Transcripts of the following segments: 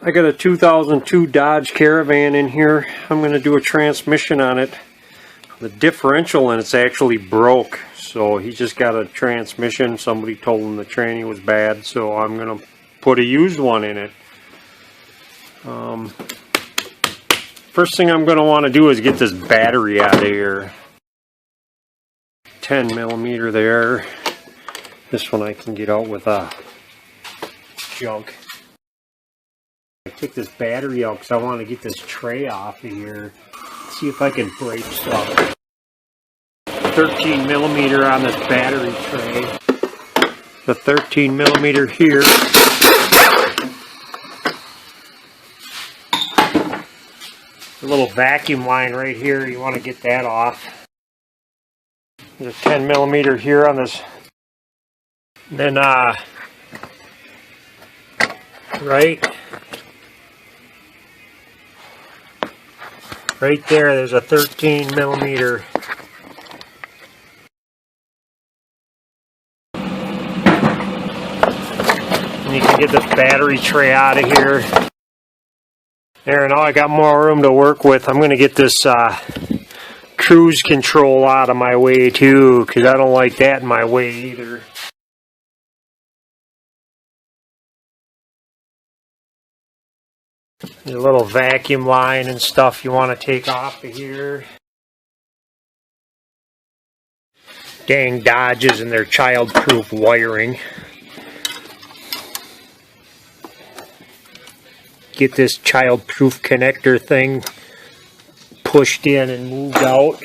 I got a 2002 Dodge Caravan in here. I'm going to do a transmission on it. The differential in it's actually broke, so he just got a transmission. Somebody told him the tranny was bad, so I'm going to put a used one in it. First thing I'm going to want to do is get this battery out of here. 10 millimeter there. This one I can get out with junk. I took this battery out because I want to get this tray off of here. See if I can break stuff. 13 millimeter on this battery tray. The 13 millimeter here. A little vacuum line right here. You want to get that off. There's a 10 millimeter here on this. And then right there, there's a 13 millimeter. And you can get this battery tray out of here. There, now I got more room to work with. I'm going to get this cruise control out of my way too, because I don't like that in my way either. There's a little vacuum line and stuff you want to take off of here. Dang Dodges and their child-proof wiring. Get this child-proof connector thing pushed in and moved out.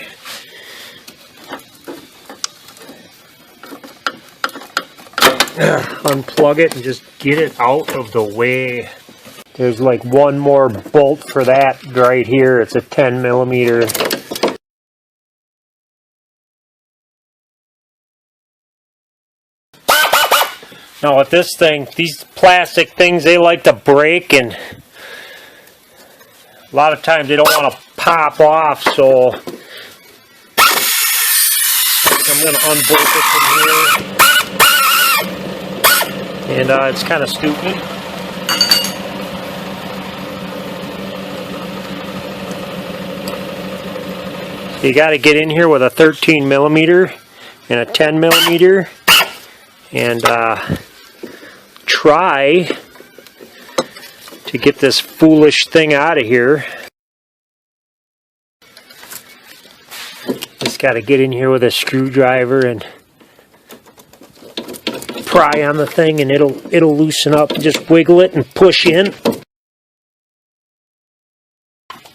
Unplug it and just get it out of the way. There's like one more bolt for that right here. It's a 10 millimeter. Now with this thing, these plastic things, they like to break, and a lot of times they don't want to pop off, so I'm going to unbolt it from here. And it's kind of stupid. You got to get in here with a 13 millimeter and a 10 millimeter and try to get this foolish thing out of here. Just got to get in here with a screwdriver and pry on the thing, and it'll loosen up. Just wiggle it and push in.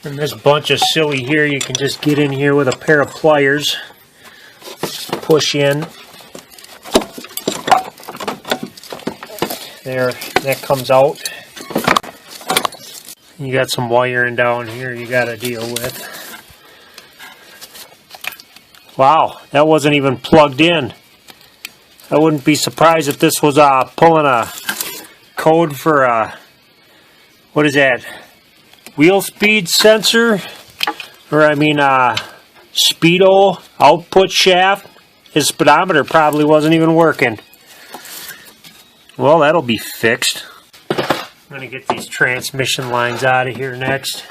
And this bunch of silly here, you can just get in here with a pair of pliers. Push in. There, that comes out. You got some wiring down here you got to deal with. Wow, that wasn't even plugged in. I wouldn't be surprised if this was pulling a code for what is that? Wheel speed sensor, or I mean speedo output shaft. His speedometer probably wasn't even working. Well, that'll be fixed. I'm going to get these transmission lines out of here next.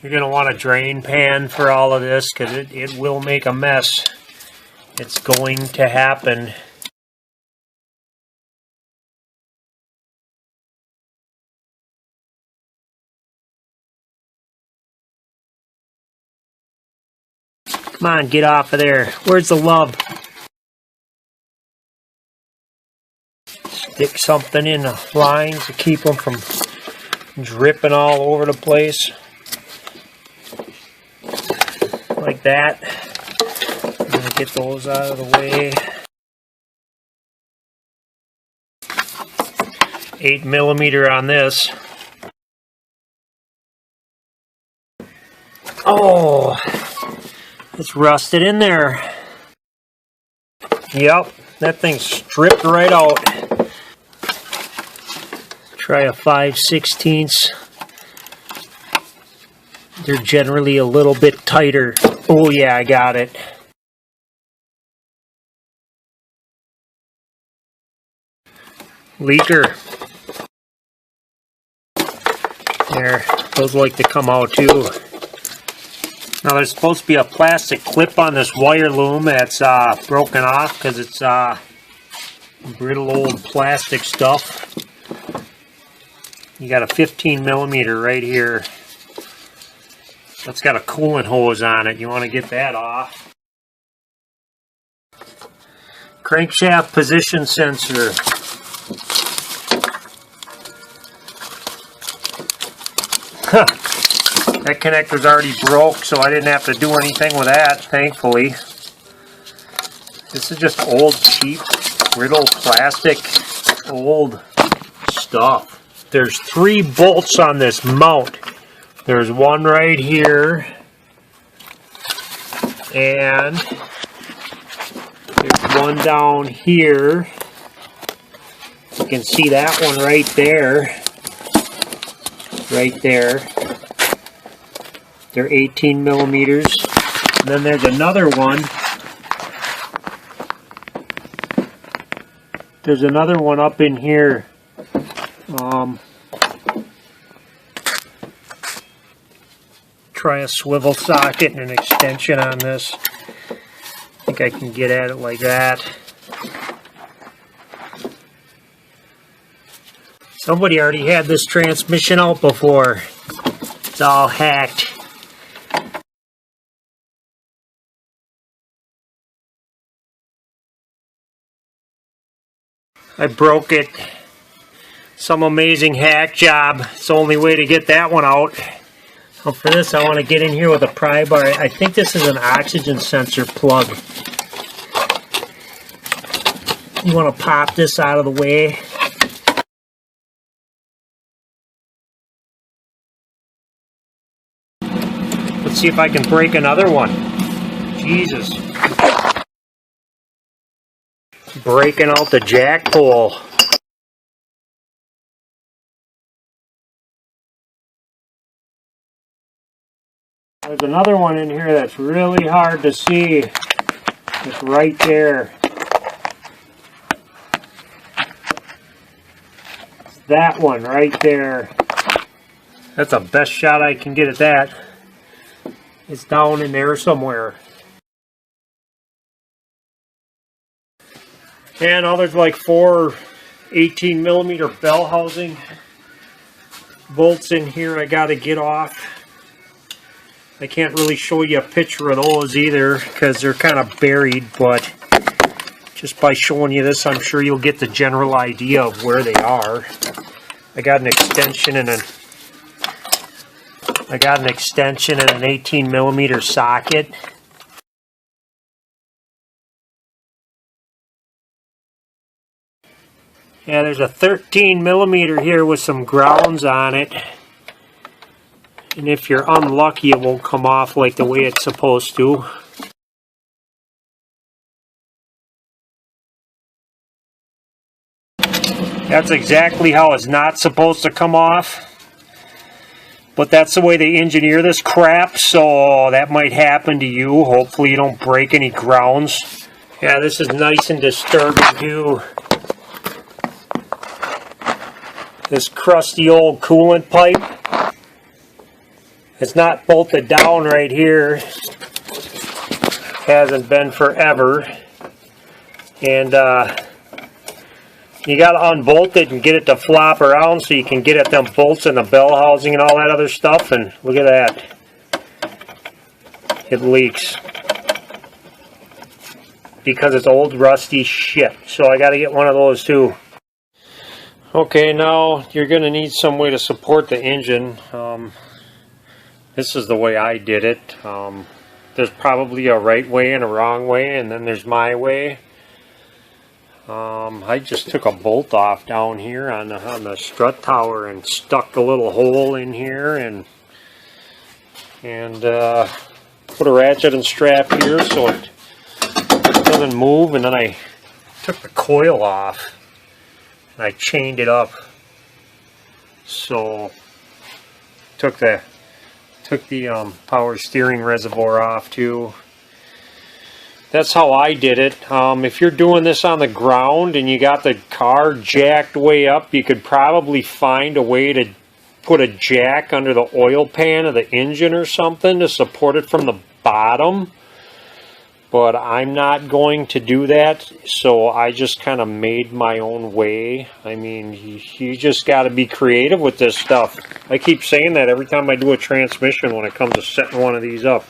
You're going to want a drain pan for all of this, because it will make a mess. It's going to happen. Come on, get off of there. Where's the love? Stick something in the lines to keep them from dripping all over the place. Like that. I'm going to get those out of the way. 8 millimeter on this. Oh! It's rusted in there. Yep, that thing's stripped right out. Try a 5/16. They're generally a little bit tighter. Oh yeah, I got it. Leaker. There, those like to come out too. Now there's supposed to be a plastic clip on this wire loom that's broken off because it's brittle old plastic stuff. You got a 15 millimeter right here. That's got a coolant hose on it. You want to get that off. Crankshaft position sensor. That connector's already broke, so I didn't have to do anything with that, thankfully. This is just old, cheap, brittle plastic, old stuff. There's 3 bolts on this mount. There's one right here, and there's one down here. You can see that one right there. Right there. They're 18 millimeters. And then there's another one. There's another one up in here. Try a swivel socket and an extension on this. I think I can get at it like that. Somebody already had this transmission out before. It's all hacked. I broke it. Some amazing hack job. It's the only way to get that one out. Well, for this, I want to get in here with a pry bar. I think this is an oxygen sensor plug. You want to pop this out of the way. Let's see if I can break another one. Jesus. Breaking out the jack pole. There's another one in here that's really hard to see. It's right there. It's that one right there. That's the best shot I can get at that. It's down in there somewhere. And now there's like 4 18 millimeter bell housing bolts in here I gotta get off. I can't really show you a picture of those either because they're kind of buried, but just by showing you this, I'm sure you'll get the general idea of where they are. I got an extension and an 18 millimeter socket. Yeah, there's a 13 millimeter here with some grounds on it. And if you're unlucky, it won't come off like the way it's supposed to. That's exactly how it's not supposed to come off. But that's the way they engineer this crap, so that might happen to you. Hopefully you don't break any grounds. Yeah, this is nice and disturbing too. This crusty old coolant pipe. It's not bolted down right here. Hasn't been forever. And you got to unbolt it and get it to flop around so you can get at them bolts and the bell housing and all that other stuff. And look at that. It leaks. Because it's old rusty shit. So I got to get one of those too. Okay, now you're going to need some way to support the engine. This is the way I did it. There's probably a right way and a wrong way, and then there's my way. I just took a bolt off down here on the strut tower and stuck a little hole in here and put a ratchet and strap here so it doesn't move, and then I took the coil off and I chained it up. So took the power steering reservoir off too. That's how I did it. If you're doing this on the ground and you got the car jacked way up, you could probably find a way to put a jack under the oil pan of the engine or something to support it from the bottom. But I'm not going to do that, so I just kind of made my own way. I mean, you just got to be creative with this stuff. I keep saying that every time I do a transmission when it comes to setting one of these up.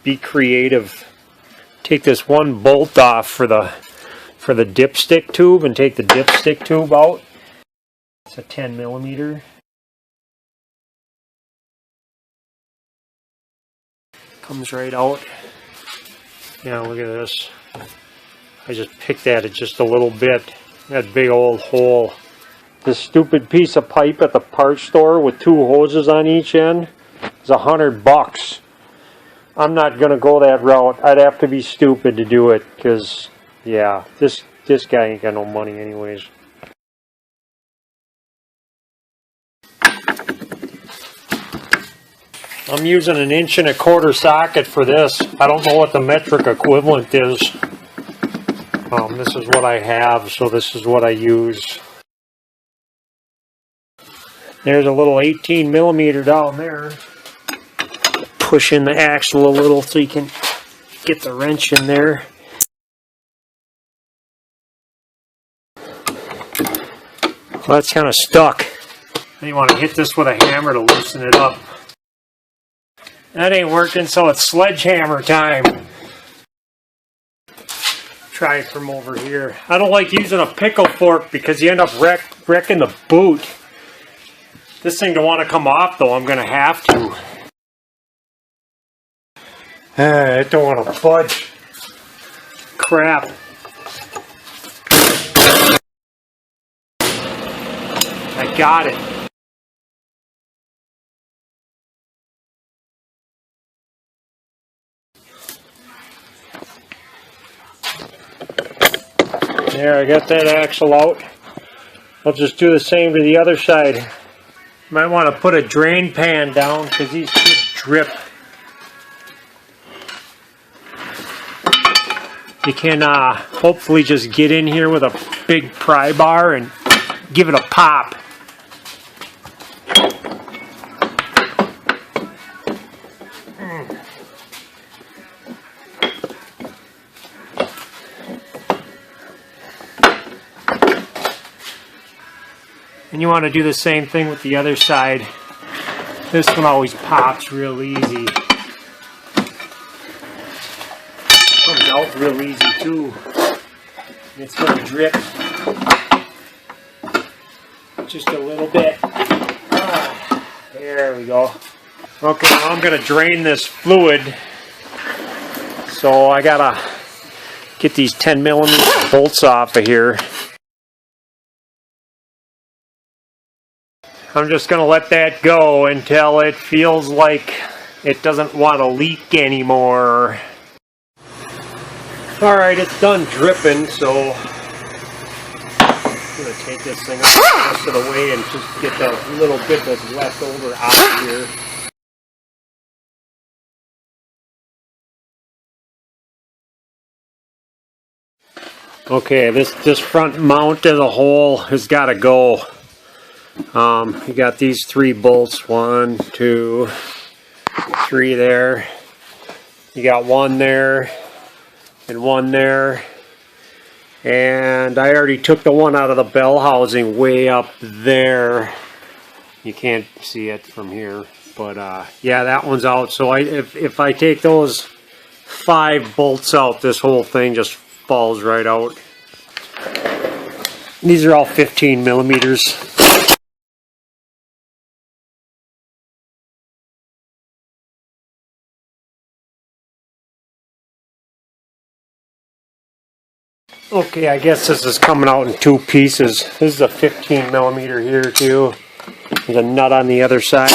Be creative. Take this one bolt off for the dipstick tube and take the dipstick tube out. It's a 10 millimeter. Comes right out. Now look at this. I just picked at it just a little bit. That big old hole. This stupid piece of pipe at the parts store with 2 hoses on each end is $100. I'm not gonna go that route. I'd have to be stupid to do it, because yeah, this guy ain't got no money anyways. I'm using an 1¼ inch socket for this. I don't know what the metric equivalent is. This is what I have, so this is what I use. There's a little 18 millimeter down there. Push in the axle a little so you can get the wrench in there. Well, that's kind of stuck. Then you want to hit this with a hammer to loosen it up. That ain't working, so it's sledgehammer time. Try it from over here. I don't like using a pickle fork because you end up wrecking the boot. This thing don't want to come off though, I'm going to have to. It don't want to budge. Crap. I got it. There, I got that axle out. I'll just do the same to the other side. Might want to put a drain pan down because these should drip. You can hopefully just get in here with a big pry bar and give it a pop. And you want to do the same thing with the other side. This one always pops real easy. Comes out real easy too. It's going to drip just a little bit. There we go. Okay, now I'm going to drain this fluid. So I got to get these 10 millimeter bolts off of here. I'm just going to let that go until it feels like it doesn't want to leak anymore. Alright, it's done dripping, so I'm going to take this thing up the rest of the way and just get the little bit that's left over out of here. Okay, this front mount as a whole has got to go. You got these 3 bolts, 1, 2, 3 there. You got 1 there and 1 there. And I already took the one out of the bell housing way up there. You can't see it from here, but yeah, that one's out. So if I take those 5 bolts out, this whole thing just falls right out. These are all 15 millimeters. Okay, I guess this is coming out in 2 pieces. This is a 15 millimeter here too. There's a nut on the other side.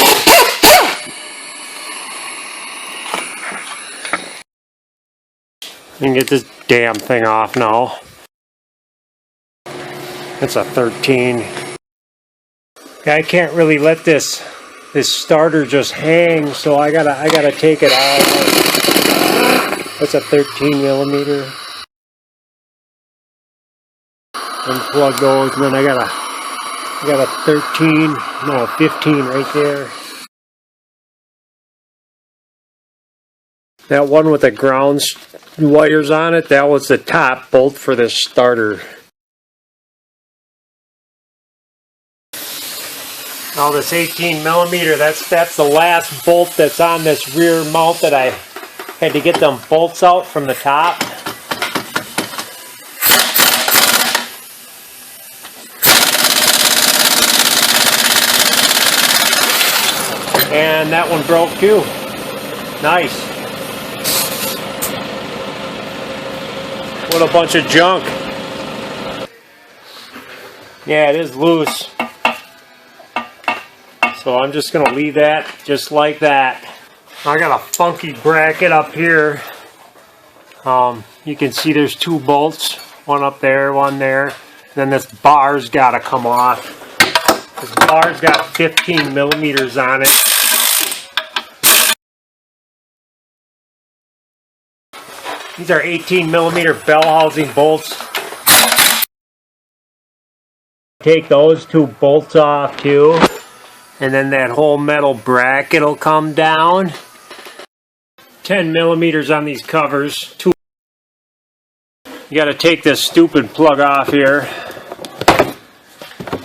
You can get this damn thing off now. It's a 13. Okay, I can't really let this starter just hang, so I gotta take it out. That's a 13 millimeter. Unplug those, and then I gotta You got a 13, no, 15 right there. That one with the ground wires on it, that was the top bolt for this starter. Now this 18 millimeter, that's the last bolt that's on this rear mount that I had to get them bolts out from the top. And that one broke too. Nice. What a bunch of junk. Yeah, it is loose. So I'm just going to leave that just like that. I got a funky bracket up here. You can see there's two bolts. One up there, one there. Then this bar's got to come off. This bar's got 15 millimeters on it. These are 18 millimeter Bellhousing bolts. Take those two bolts off too. And then that whole metal bracket will come down. 10 millimeters on these covers. You got to take this stupid plug off here.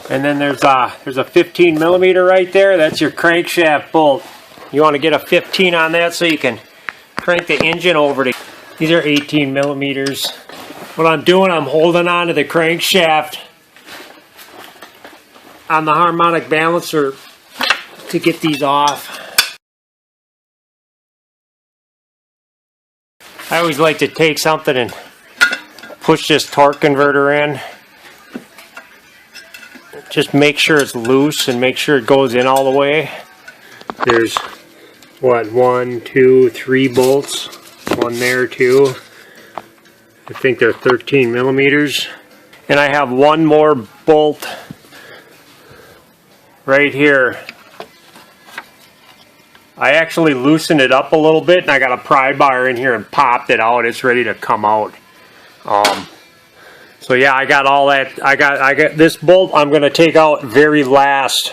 And then there's a 15 millimeter right there. That's your crankshaft bolt. You want to get a 15 on that so you can crank the engine over to. These are 18 millimeters. What I'm doing, I'm holding on to the crankshaft on the harmonic balancer to get these off. I always like to take something and push this torque converter in. Just make sure it's loose and make sure it goes in all the way. There's what, 1, 2, 3 bolts. One there too. I think they're 13 millimeters. And I have one more bolt right here. I actually loosened it up a little bit and I got a pry bar in here and popped it out. It's ready to come out. So yeah, I got all that. I got this bolt I'm going to take out very last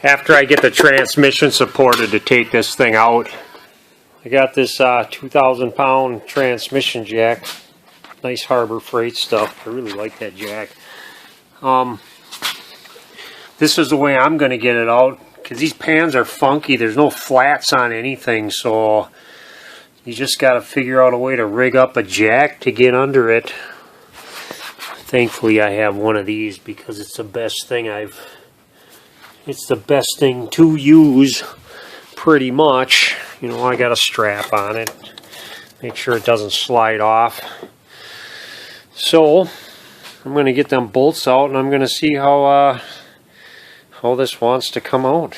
after I get the transmission supported to take this thing out. I got this 2,000 pound transmission jack. Nice Harbor Freight stuff. I really like that jack. This is the way I'm going to get it out because these pans are funky. There's no flats on anything, so you just got to figure out a way to rig up a jack to get under it. Thankfully I have one of these because it's the best thing it's the best thing to use pretty much. You know, I got a strap on it. Make sure it doesn't slide off. So I'm going to get them bolts out and I'm going to see how this wants to come out.